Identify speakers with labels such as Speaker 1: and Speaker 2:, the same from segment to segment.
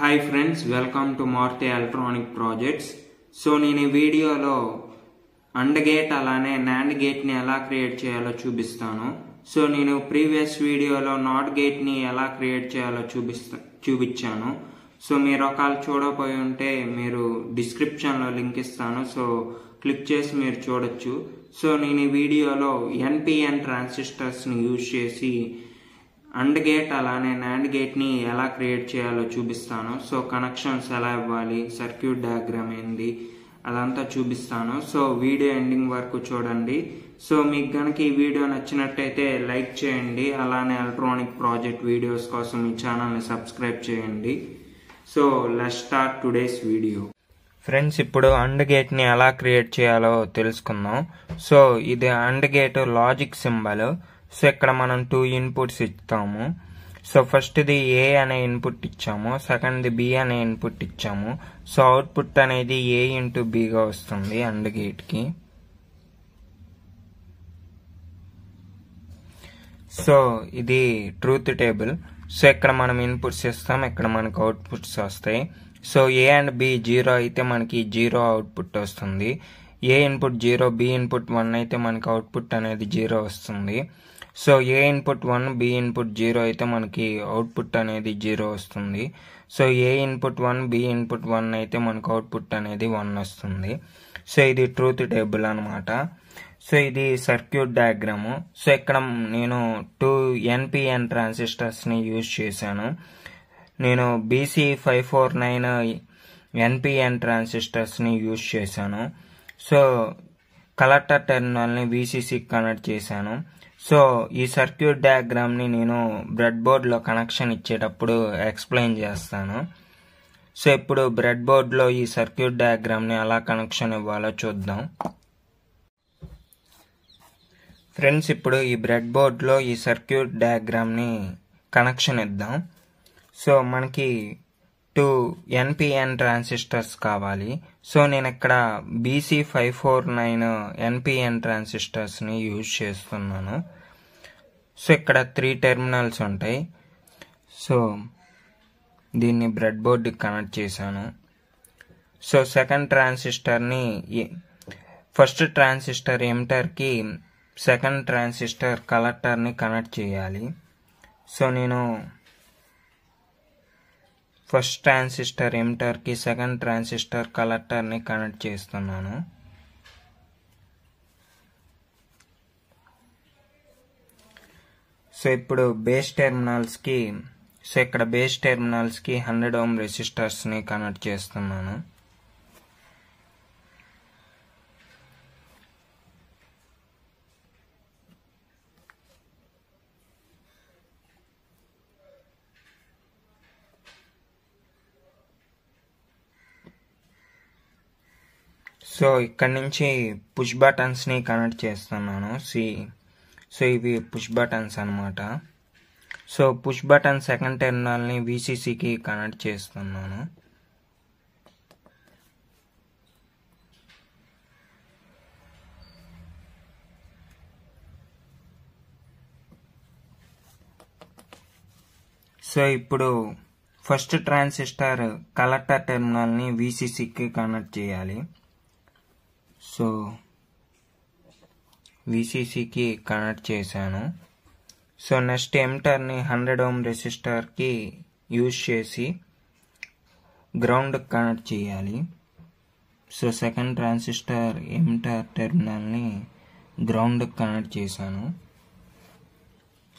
Speaker 1: Hi friends, welcome to Maruti electronic projects. So నేను ఈ వీడియోలో అండ్ గేట్ అలానే నాండ్ గేట్ని ఎలా క్రియేట్ చేయాలో చూపిస్తాను. సో నేను ప్రీవియస్ వీడియోలో నాట్ గేట్ని ఎలా క్రియేట్ చేయాలో చూపించాను. సో మీరు ఒకవేళ చూడకపోయి ఉంటే మీరు డిస్క్రిప్షన్లో లింక్ ఇస్తాను, సో క్లిక్ చేసి మీరు చూడొచ్చు. సో నేను ఈ వీడియోలో ఎన్పిఎన్ ట్రాన్సిస్టర్స్ని యూజ్ చేసి అండ్ గేట్ అలానే నాండ్ గేట్ని ఎలా క్రియేట్ చేయాలో చూపిస్తాను. సో కనెక్షన్స్ ఎలా ఇవ్వాలి, సర్క్యూట్ డయాగ్రామ్ ఏంది అదంతా చూపిస్తాను. సో వీడియో ఎండింగ్ వరకు చూడండి. సో మీకు కనుక ఈ వీడియో నచ్చినట్టయితే లైక్ చేయండి, అలానే ఎలక్ట్రానిక్ ప్రాజెక్ట్ వీడియోస్ కోసం ఈ ఛానల్ని సబ్స్క్రైబ్ చేయండి. So let's start today's video. Friends, ఇప్పుడు అండ్ గేట్ని ఎలా క్రియేట్ చేయాలో తెలుసుకుందాం. సో ఇది and gate logic symbol. So ఇక్కడ మనం 2 ఇన్పుట్స్ ఇస్తాము. సో ఫస్ట్ది ఏ అనే ఇన్పుట్ ఇచ్చాము, సెకండ్ది బి అనే ఇన్పుట్ ఇచ్చాము. సో అవుట్పుట్ అనేది ఏ ఇంటూ బిగా వస్తుంది అండ్ గేట్కి. సో ఇది ట్రూత్ టేబుల్. సో ఇక్కడ మనం ఇన్పుట్స్ ఇస్తాం, ఇక్కడ మనకు అవుట్పుట్స్ వస్తాయి. సో ఏ అండ్ బి 0 అయితే మనకి 0 అవుట్పుట్ వస్తుంది. ఏ ఇన్పుట్ 0, బి ఇన్పుట్ 1 అయితే మనకి అవుట్పుట్ అనేది 0 వస్తుంది. సో ఏ ఇన్పుట్ 1, బి ఇన్పుట్ 0 అయితే మనకి అవుట్పుట్ అనేది 0 వస్తుంది. సో ఏ ఇన్పుట్ 1, బి ఇన్పుట్ 1 అయితే మనకు అవుట్పుట్ అనేది 1 వస్తుంది. సో ఇది ట్రూత్ టేబుల్ అనమాట. సో ఇది సర్క్యూట్ డయాగ్రాము. సో ఇక్కడ నేను 2 ఎన్పిఎన్ ట్రాన్సిస్టర్స్ని యూజ్ చేశాను. నేను BC549 ఎన్పిఎన్ ట్రాన్సిస్టర్స్ని యూజ్ చేశాను. సో కలెక్టర్ టెర్మినల్ని VCCకి కనెక్ట్ చేశాను. సో ఈ సర్క్యూట్ డయాగ్రామ్ని నేను బ్రెడ్ బోర్డ్లో కనెక్షన్ ఇచ్చేటప్పుడు ఎక్స్ప్లెయిన్ చేస్తాను. సో ఇప్పుడు బ్రెడ్ బోర్డ్లో ఈ సర్క్యూట్ డయాగ్రామ్ని ఎలా కనెక్షన్ ఇవ్వాలో చూద్దాం. ఫ్రెండ్స్, ఇప్పుడు ఈ బ్రెడ్ బోర్డ్లో ఈ సర్క్యూట్ డయాగ్రామ్ని కనెక్షన్ ఇద్దాం. సో మనకి 2 ఎన్పిఎన్ ట్రాన్సిస్టర్స్ కావాలి. సో నేను ఇక్కడ BC549 ఎన్పిఎన్ ట్రాన్సిస్టర్స్ని యూజ్ చేస్తున్నాను. సో ఇక్కడ 3 టెర్మినల్స్ ఉంటాయి. సో దీన్ని బ్రెడ్ బోర్డ్కి కనెక్ట్ చేశాను. సో సెకండ్ ట్రాన్సిస్టర్ని ఫస్ట్ ట్రాన్సిస్టర్ ఎమిటర్కి, సెకండ్ ట్రాన్సిస్టర్ కలెక్టర్ని కనెక్ట్ చేయాలి. సో నేను ఫస్ట్ ట్రాన్సిస్టర్ ఎమిటర్కి, సెకండ్ ట్రాన్సిస్టర్ కలెక్టర్ని కనెక్ట్ చేస్తున్నాను. సో ఇప్పుడు బేస్ టెర్మినల్స్కి, సో ఇక్కడ బేస్ టెర్మినల్స్కి 100 ohm రెసిస్టర్స్ని కనెక్ట్ చేస్తున్నాను. సో ఇక్కడ నుంచి పుష్ బటన్స్ని కనెక్ట్ చేస్తున్నాను. సో ఇవి పుష్ బటన్స్ అనమాట. సో పుష్ బటన్ సెకండ్ టెర్మినల్ని VCCకి కనెక్ట్ చేస్తున్నాను. సో ఇప్పుడు ఫస్ట్ ట్రాన్సిస్టర్ కలెక్టర్ టెర్మినల్ని VCCకి కనెక్ట్ చేయాలి. సో VCCకి కనెక్ట్ చేశాను. సో నెక్స్ట్ ఎమిటర్ని 100 ohm రెసిస్టర్కి యూజ్ చేసి గ్రౌండ్కి కనెక్ట్ చేయాలి. సో సెకండ్ ట్రాన్సిస్టర్ ఎమిటర్ టెర్మినల్ని గ్రౌండ్కి కనెక్ట్ చేశాను.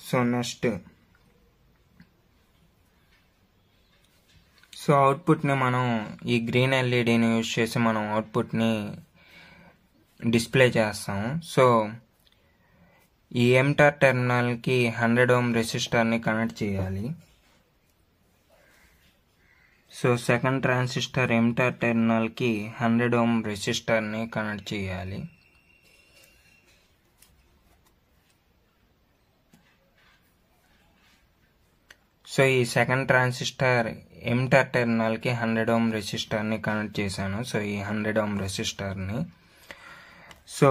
Speaker 1: సో నెక్స్ట్ సో అవుట్పుట్ని మనం ఈ గ్రీన్ ఎల్ఈడిని యూజ్ చేసి మనం అవుట్పుట్ని డిస్ప్లే చేస్తాం. సో ఈ ఎమిటర్ టెర్మినల్కి 100 ohm రెసిస్టర్ని కనెక్ట్ చేయాలి. సో సెకండ్ ట్రాన్సిస్టర్ ఎమిటర్ టెర్మినల్కి 100 ohm రెసిస్టర్ని కనెక్ట్ చేయాలి. సో ఈ సెకండ్ ట్రాన్సిస్టర్ ఎమిటర్ టెర్మినల్కి 100 ohm రెసిస్టర్ని కనెక్ట్ చేశాను. సో ఈ 100 ohm రెసిస్టర్ని, సో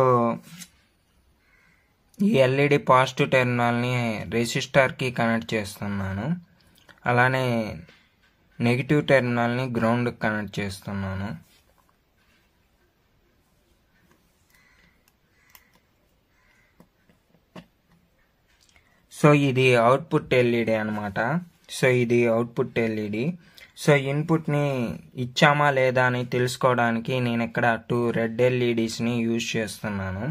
Speaker 1: ఈ ఎల్ఈడి పాజిటివ్ టెర్మినల్ని రెసిస్టర్కి కనెక్ట్ చేస్తున్నాను. అలానే నెగిటివ్ టెర్మినల్ని గ్రౌండ్కి కనెక్ట్ చేస్తున్నాను. సో ఇది అవుట్పుట్ ఎల్ఈడి అనమాట. సో ఇది అవుట్పుట్ ఎల్ఈడి. సో ఇన్పుట్ని ఇచ్చామా లేదా అని తెలుసుకోవడానికి నేను ఇక్కడ 2 రెడ్ ఎల్ఈడీస్ని యూజ్ చేస్తున్నాను.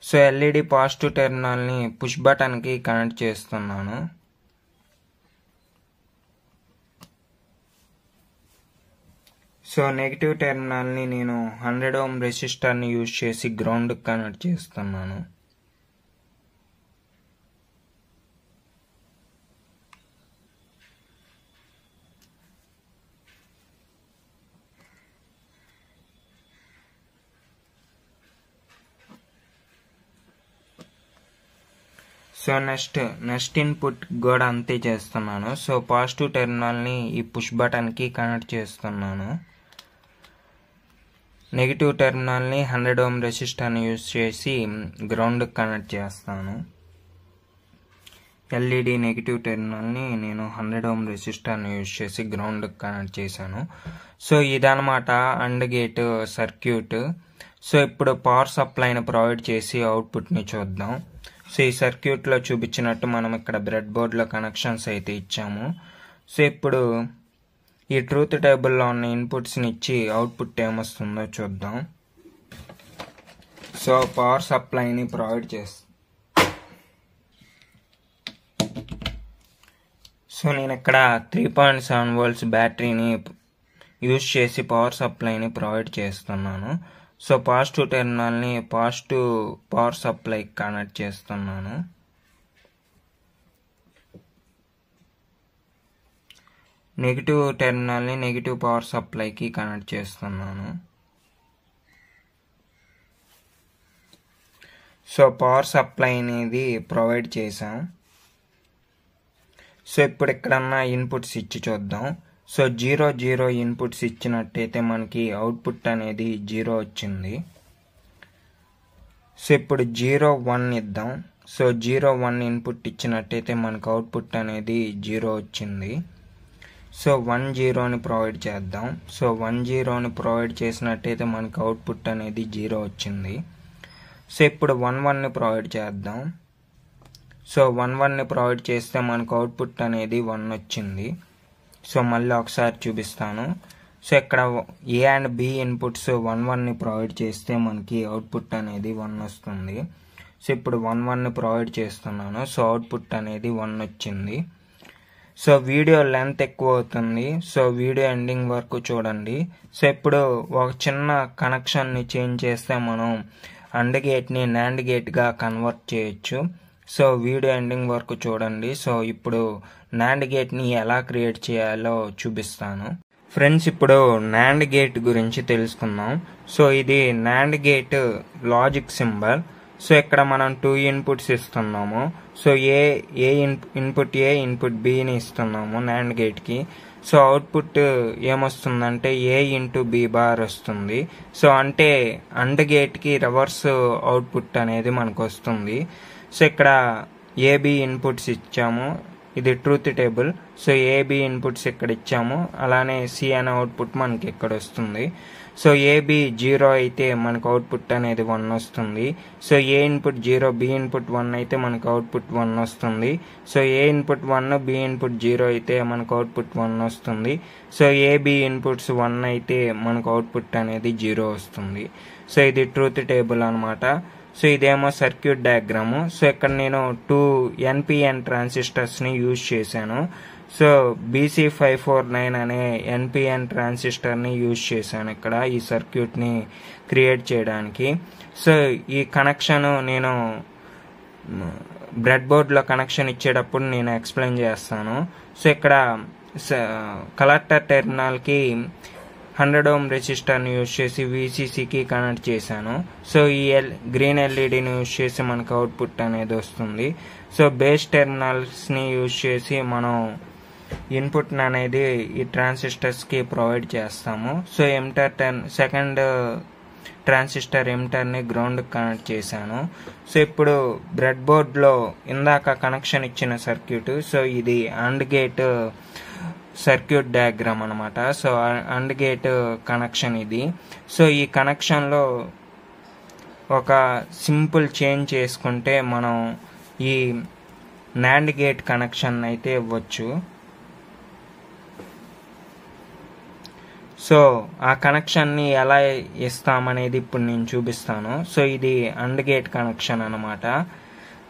Speaker 1: సో ఎల్ఈడి పాజిటివ్ టెర్మినల్ని పుష్ బటన్కి కనెక్ట్ చేస్తున్నాను. సో నెగిటివ్ టెర్మినల్ని నేను 100 ఓం రెసిస్టర్ని యూజ్ చేసి గ్రౌండ్కి కనెక్ట్ చేస్తున్నాను. సో నెక్స్ట్ ఇన్పుట్ కూడా అంతే చేస్తున్నాను. సో పాజిటివ్ టెర్మినల్ని ఈ పుష్ బటన్కి కనెక్ట్ చేస్తున్నాను. నెగిటివ్ టెర్మినల్ని 100 ఓం రెసిస్టర్ని యూజ్ చేసి గ్రౌండ్కి కనెక్ట్ చేస్తాను. ఎల్ఈడి నెగిటివ్ టెర్మినల్ని నేను 100 ఓం రెసిస్టర్ని యూజ్ చేసి గ్రౌండ్కి కనెక్ట్ చేశాను. సో ఇదనమాట అండ్ గేట్ సర్క్యూట్. సో ఇప్పుడు పవర్ సప్లైని ప్రొవైడ్ చేసి అవుట్పుట్ని చూద్దాం. సో ఈ సర్క్యూట్లో చూపించినట్టు మనం ఇక్కడ బ్రెడ్ బోర్డ్లో కనెక్షన్స్ అయితే ఇచ్చాము. సో ఇప్పుడు ఈ ట్రూత్ టేబుల్లో ఉన్న ఇన్పుట్స్ని ఇచ్చి అవుట్పుట్ ఏమొస్తుందో చూద్దాం. సో పవర్ సప్లైని ప్రొవైడ్ చేస్తాం. సో నేను ఇక్కడ 3.7 volts బ్యాటరీని యూజ్ చేసి పవర్ సప్లైని ప్రొవైడ్ చేస్తున్నాను. సో పాజిటివ్ టెర్మినల్ని పాజిటివ్ పవర్ సప్లైకి కనెక్ట్ చేస్తున్నాను. నెగిటివ్ టెర్మినల్ని నెగిటివ్ పవర్ సప్లైకి కనెక్ట్ చేస్తున్నాను. సో పవర్ సప్లై అనేది ప్రొవైడ్ చేసాం. సో ఇప్పుడు ఎక్కడన్నా ఇన్పుట్స్ ఇచ్చి చూద్దాం. సో 0 0 ఇన్పుట్స్ ఇచ్చినట్టయితే మనకి అవుట్పుట్ అనేది 0 వచ్చింది. సో ఇప్పుడు 0 1 ఇద్దాం. సో 0 1 ఇన్పుట్ ఇచ్చినట్టయితే మనకు అవుట్పుట్ అనేది 0 వచ్చింది. సో 1 0ని ప్రొవైడ్ చేద్దాం. సో 1 0ని ప్రొవైడ్ చేసినట్టయితే మనకు అవుట్పుట్ అనేది 0 వచ్చింది. సో ఇప్పుడు 1 1ని ప్రొవైడ్ చేద్దాం. సో 1 1ని ప్రొవైడ్ చేస్తే మనకు అవుట్పుట్ అనేది 1 వచ్చింది. సో మళ్ళీ ఒకసారి చూపిస్తాను. సో ఇక్కడ ఏ అండ్ బి ఇన్పుట్స్ 1 1ని ప్రొవైడ్ చేస్తే మనకి అవుట్పుట్ అనేది 1 వస్తుంది. సో ఇప్పుడు 1 1ని ప్రొవైడ్ చేస్తున్నాను. సో అవుట్పుట్ అనేది 1 వచ్చింది. సో వీడియో లెంత్ ఎక్కువ అవుతుంది. సో వీడియో ఎండింగ్ వరకు చూడండి. సో ఇప్పుడు ఒక చిన్న కనెక్షన్ని చేంజ్ చేస్తే మనం అండ్ గేట్ని నాండ్ గేట్గా కన్వర్ట్ చేయొచ్చు. సో వీడియో ఎండింగ్ వరకు చూడండి. సో ఇప్పుడు నాండ్ గేట్ని ఎలా క్రియేట్ చేయాలో చూపిస్తాను. ఫ్రెండ్స్ ఇప్పుడు నాండ్ గేట్ గురించి తెలుసుకుందాం. సో ఇది NAND gate logic symbol. So ఇక్కడ మనం 2 ఇన్పుట్స్ ఇస్తున్నాము. సో ఇన్పుట్ ఏ ఇన్పుట్ బిని ఇస్తున్నాము నాండ్ గేట్కి. సో అవుట్పుట్ ఏమొస్తుందంటే A ఇంటూ B బార్ వస్తుంది. సో అంటే అండ్ గేట్కి రివర్స్ అవుట్పుట్ అనేది మనకు వస్తుంది. సో ఇక్కడ ఏబి ఇన్పుట్స్ ఇచ్చాము. ఇది truth table. So A B inputs ఇక్కడ ఇచ్చాము. అలానే సి అనే అవుట్పుట్ మనకి ఇక్కడ వస్తుంది. సో ఏబి 0 అయితే మనకు అవుట్పుట్ అనేది 1 వస్తుంది. సో ఏ ఇన్పుట్ 0 బి ఇన్పుట్ 1 అయితే మనకు అవుట్పుట్ 1 వస్తుంది. సో ఏ ఇన్పుట్ 1 బి ఇన్పుట్ 0 అయితే మనకు అవుట్పుట్ 1 వస్తుంది. సో ఏబి ఇన్పుట్స్ 1 అయితే మనకు అవుట్పుట్ అనేది 0 వస్తుంది. సో ఇది ట్రూత్ టేబుల్ అనమాట. సో ఇదేమో సర్క్యూట్ డయాగ్రాము. సో ఇక్కడ నేను 2 ఎన్పిఎన్ ట్రాన్సిస్టర్స్ని యూజ్ చేశాను. సో BC549 అనే ఎన్పిఎన్ ట్రాన్సిస్టర్ని యూజ్ చేశాను ఇక్కడ ఈ సర్క్యూట్ని క్రియేట్ చేయడానికి. సో ఈ కనెక్షన్ నేను బ్రెడ్ బోర్డ్లో కనెక్షన్ ఇచ్చేటప్పుడు నేను ఎక్స్ప్లెయిన్ చేస్తాను. సో ఇక్కడ కలెక్టర్ టెర్మినల్కి 100 ఓం రెసిస్టర్ని యూజ్ చేసి VCCకి కనెక్ట్ చేశాను. సో ఈ గ్రీన్ ఎల్ఈడిని యూజ్ చేసి మనకు అవుట్పుట్ అనేది వస్తుంది. సో బేస్ టెర్మినల్స్ని యూజ్ చేసి మనం ఇన్పుట్ అనేది ఈ ట్రాన్సిస్టర్స్కి ప్రొవైడ్ చేస్తాము. సో సెకండ్ ట్రాన్సిస్టర్ ఎమిటర్ని గ్రౌండ్ కనెక్ట్ చేశాను. సో ఇప్పుడు బ్రెడ్ బోర్డ్లో ఇందాక కనెక్షన్ ఇచ్చిన సర్క్యూట్. సో ఇది అండ్ గేట్ సర్క్యూట్ డయాగ్రామ్ అనమాట. సో అండ్ గేట్ కనెక్షన్ ఇది. సో ఈ కనెక్షన్లో ఒక సింపుల్ చేంజ్ చేసుకుంటే మనం ఈ నాండ్ గేట్ కనెక్షన్ అయితే ఇవ్వచ్చు. సో ఆ కనెక్షన్ని ఎలా ఇస్తామనేది ఇప్పుడు నేను చూపిస్తాను. సో ఇది అండ్ గేట్ కనెక్షన్ అనమాట.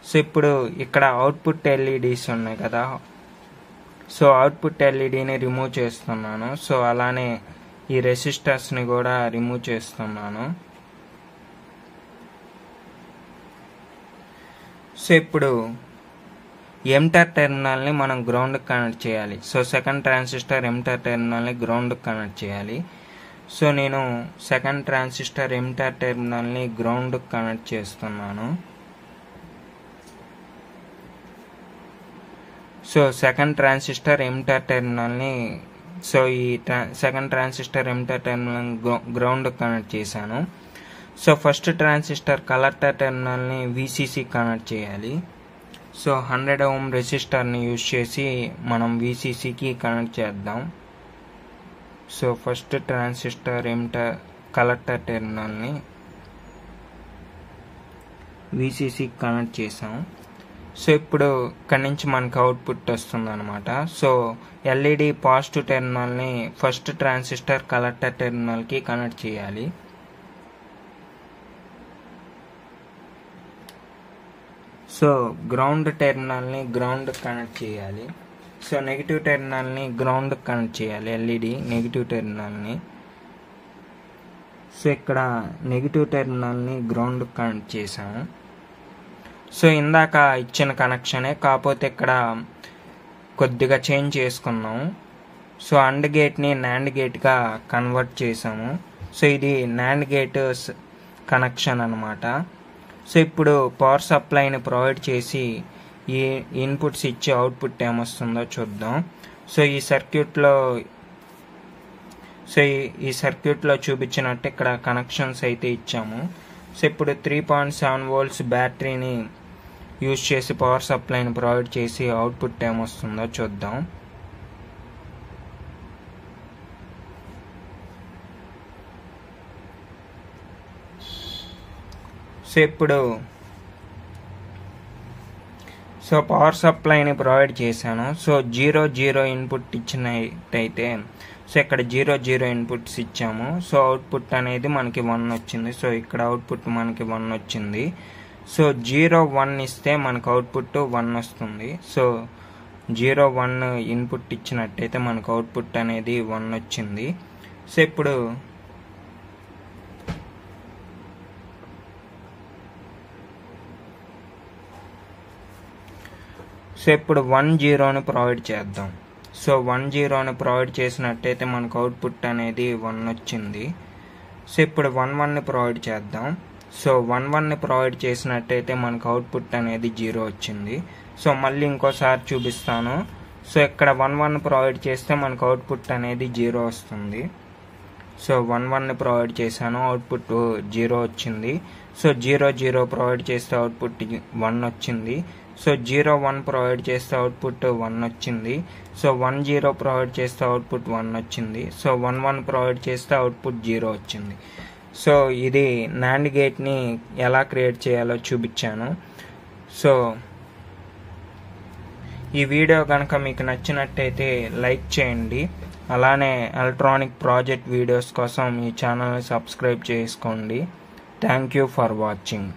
Speaker 1: సో ఇప్పుడు ఇక్కడ అవుట్పుట్ ఎల్ఈడీస్ ఉన్నాయి కదా, సో అవుట్పుట్ ఎల్ఈడీని రిమూవ్ చేస్తున్నాను. సో అలానే ఈ రెసిస్టర్స్ని కూడా రిమూవ్ చేస్తున్నాను. సో ఇప్పుడు ఎమిటర్ టెర్మినల్ని మనం గ్రౌండ్కి కనెక్ట్ చేయాలి. సో సెకండ్ ట్రాన్సిస్టర్ ఎమిటర్ టెర్మినల్ని గ్రౌండ్కి కనెక్ట్ చేయాలి. సో నేను సెకండ్ ట్రాన్సిస్టర్ ఎమిటర్ టెర్మినల్ని గ్రౌండ్కి కనెక్ట్ చేస్తున్నాను. సో సెకండ్ ట్రాన్సిస్టర్ ఎమిటర్ టెర్మినల్ని ఈ సెకండ్ ట్రాన్సిస్టర్ ఎమిటర్ టెర్మినల్ గ్రౌండ్కి కనెక్ట్ చేశాను. సో ఫస్ట్ ట్రాన్సిస్టర్ కలెక్టర్ టెర్మినల్ని VCC కనెక్ట్ చేయాలి. సో 100 ohm రెసిస్టర్ని యూజ్ చేసి మనం VCCకి కనెక్ట్ చేద్దాం. So first transistor emitter collector టెర్మినల్ని VCCకి కనెక్ట్ చేసాం. సో ఇప్పుడు ఇక్కడ నుంచి మనకు అవుట్పుట్ వస్తుంది అనమాట. సో LED పాజిటివ్ టెర్మినల్ని ఫస్ట్ ట్రాన్సిస్టర్ కలెక్టర్ టెర్మినల్కి కనెక్ట్ చేయాలి. సో గ్రౌండ్ టెర్మినల్ని గ్రౌండ్ కనెక్ట్ చేయాలి. సో నెగిటివ్ టెర్మినల్ని గ్రౌండ్ కనెక్ట్ చేయాలి, LED నెగిటివ్ టెర్మినల్ని. సో ఇక్కడ నెగిటివ్ టెర్మినల్ని గ్రౌండ్ కనెక్ట్ చేసాము. సో ఇందాక ఇచ్చిన కనెక్షనే, కాకపోతే ఇక్కడ కొద్దిగా చేంజ్ చేసుకున్నాము. సో అండ్ గేట్ని నాండ్ గేట్గా కన్వర్ట్ చేసాము. సో ఇది నాండ్ గేట్ కనెక్షన్ అనమాట. సో ఇప్పుడు పవర్ సప్లైని ప్రొవైడ్ చేసి ఈ ఇన్పుట్స్ ఇచ్చి అవుట్పుట్ ఏమొస్తుందో చూద్దాం. సో ఈ సర్క్యూట్లో చూపించినట్టు ఇక్కడ కనెక్షన్స్ అయితే ఇచ్చాము. సో ఇప్పుడు 3.7 volts బ్యాటరీని యూజ్ చేసి పవర్ సప్లైని ప్రొవైడ్ చేసి అవుట్పుట్ ఏమొస్తుందో చూద్దాం. సో ఇప్పుడు పవర్ సప్లైని ప్రొవైడ్ చేశాను. సో 0 ఇన్పుట్ ఇచ్చినట్టయితే సో ఇక్కడ 0 ఇన్పుట్స్ ఇచ్చాము. సో అవుట్పుట్ అనేది మనకి 1 వచ్చింది. సో ఇక్కడ అవుట్పుట్ మనకి 1 వచ్చింది. సో 0 1 ఇస్తే మనకు అవుట్పుట్ 1 వస్తుంది. సో 0 1 ఇన్పుట్ ఇచ్చినట్టయితే మనకు అవుట్పుట్ అనేది 1 వచ్చింది. సో ఇప్పుడు సో ఇప్పుడు 1 0ని ప్రొవైడ్ చేద్దాం. సో 1 0ని ప్రొవైడ్ చేసినట్టయితే మనకు అవుట్పుట్ అనేది 1 వచ్చింది. సో ఇప్పుడు 1 1ని ప్రొవైడ్ చేద్దాం. సో 1 1ని ప్రొవైడ్ చేసినట్టయితే మనకు అవుట్పుట్ అనేది 0 వచ్చింది. సో మళ్ళీ ఇంకోసారి చూపిస్తాను. సో ఇక్కడ 1 1 ప్రొవైడ్ చేస్తే మనకు అవుట్పుట్ అనేది 0 వస్తుంది. సో 1 1ని ప్రొవైడ్ చేశాను, అవుట్పుట్ 0 వచ్చింది. సో 0 0 ప్రొవైడ్ చేస్తే అవుట్పుట్ 1 వచ్చింది. సో 0 1 ప్రొవైడ్ చేస్తే అవుట్పుట్ 1 వచ్చింది. సో 1 0 ప్రొవైడ్ చేస్తే అవుట్పుట్ 1 వచ్చింది. సో 1 1 ప్రొవైడ్ చేస్తే అవుట్పుట్ 0 వచ్చింది. సో ఇది నాండ్ గేట్ని ఎలా క్రియేట్ చేయాలో చూపించాను. సో ఈ వీడియో కనుక మీకు నచ్చినట్టయితే లైక్ చేయండి. అలానే ఎలక్ట్రానిక్ ప్రాజెక్ట్ వీడియోస్ కోసం ఈ ఛానల్ని సబ్స్క్రైబ్ చేసుకోండి. Thank you for watching.